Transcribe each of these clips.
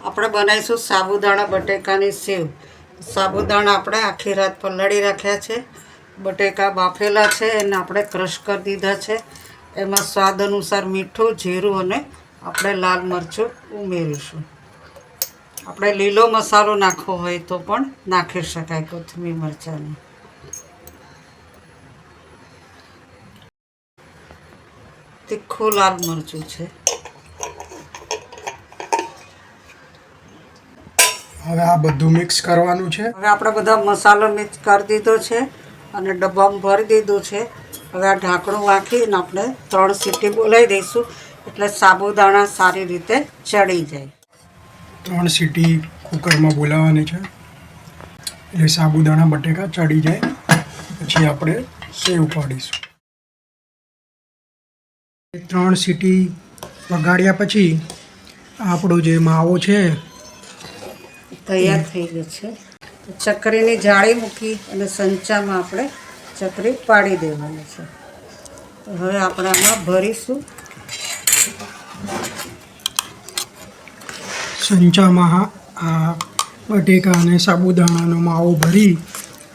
આપણે બનાવીશું સાબુદાણા બટેકાની સેવ. સાબુદાણા આપણે આખી રાત પલાળી રાખ્યા છે. બટેકા બાફેલા છે એને આપણે ક્રશ કરી દીધા છે. એમાં સ્વાદ અનુસાર મીઠું, જીરું અને આપણે લાલ મરચું ઉમેરીશું. આપણે લીલો મસાલો નાખવો હોય તો પણ નાખી શકાય, કોથમીર મરચાંની. તીખું લાલ મરચું છે. હવે આ બધું મિક્સ કરવાનું છે. હવે આપણે બધા મસાલો મિક્સ કરી દીધો છે અને ડબ્બામાં ભરી દીધું છે. હવે આ ઢાંકણું રાખીને આપણે 3 સીટી બોલાવી દઈશું એટલે સાબુદાણા સારી રીતે ચડી જાય. 3 સીટી કુકરમાં બોલાવવાની છે એટલે સાબુદાણા બટેકા ચડી જાય. પછી આપણે સેવ પાડીશું. 3 સીટી વગાડ્યા પછી આપણો જે માવો છે તૈયાર થઈ ગયો છે. ચકરીની જાળી મૂકી અને સંચામાં આપણે ચકરી પાડી દેવાની છે. હવે આપણે આમાં ભરીશું. સંચામાં આ બટેકા અને સાબુદાણાનો માવો ભરી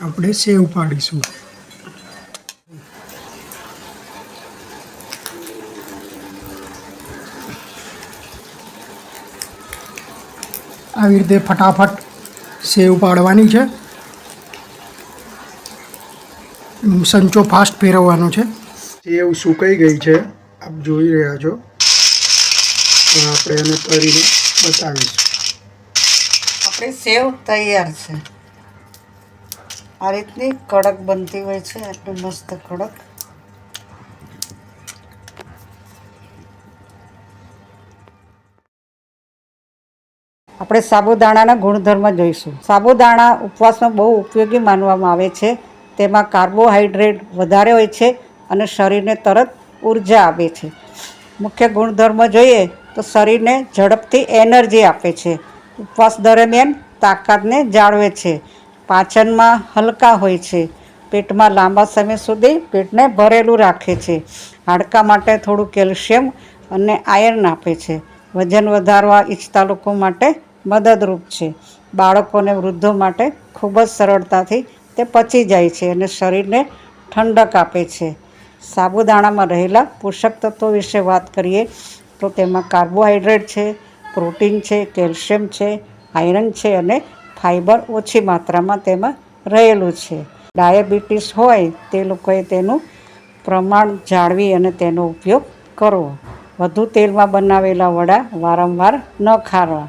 આપણે સેવ પાડીશું. આવી રીતે ફટાફટ સેવ પાડવાની છે. સંચો ફાસ્ટ ફેરવવાનો છે. સેવ સુકાઈ ગઈ છે, આપ જોઈ રહ્યા છો. આપણે એને કરીને બતાવીશું. આપણી સેવ તૈયાર છે. આ રીતની કડક બનતી હોય છે, આટલી મસ્ત કડક. આપણે સાબુદાણાના ગુણધર્મ જોઈશું. સાબુદાણા ઉપવાસમાં બહુ ઉપયોગી માનવામાં આવે છે. તેમાં કાર્બોહાઈડ્રેટ વધારે હોય છે અને શરીરને તરત ઉર્જા આપે છે. મુખ્ય ગુણધર્મ જોઈએ તો શરીરને ઝડપથી એનર્જી આપે છે. ઉપવાસ દરમિયાન તાકાતને જાળવે છે. પાચનમાં હલકા હોય છે. પેટમાં લાંબા સમય સુધી પેટને ભરેલું રાખે છે. હાડકાં માટે થોડું કેલ્શિયમ અને આયર્ન આપે છે. વજન વધારવા ઈચ્છતા લોકો માટે મદદરૂપ છે. બાળકો અને વૃદ્ધો માટે ખૂબ જ સરળતાથી તે પચી જાય છે અને શરીરને ઠંડક આપે છે. સાબુદાણામાં રહેલા પોષક તત્વો વિશે વાત કરીએ તો તેમાં કાર્બોહાઈડ્રેટ છે, પ્રોટીન છે, કેલ્શિયમ છે, આયરન છે અને ફાઇબર ઓછી માત્રામાં તેમાં રહેલું છે. ડાયાબિટીસ હોય તે લોકોએ તેનું પ્રમાણ જાળવી અને તેનો ઉપયોગ કરવો. વધુ તેલમાં બનાવેલા વડા વારંવાર ન ખાવા.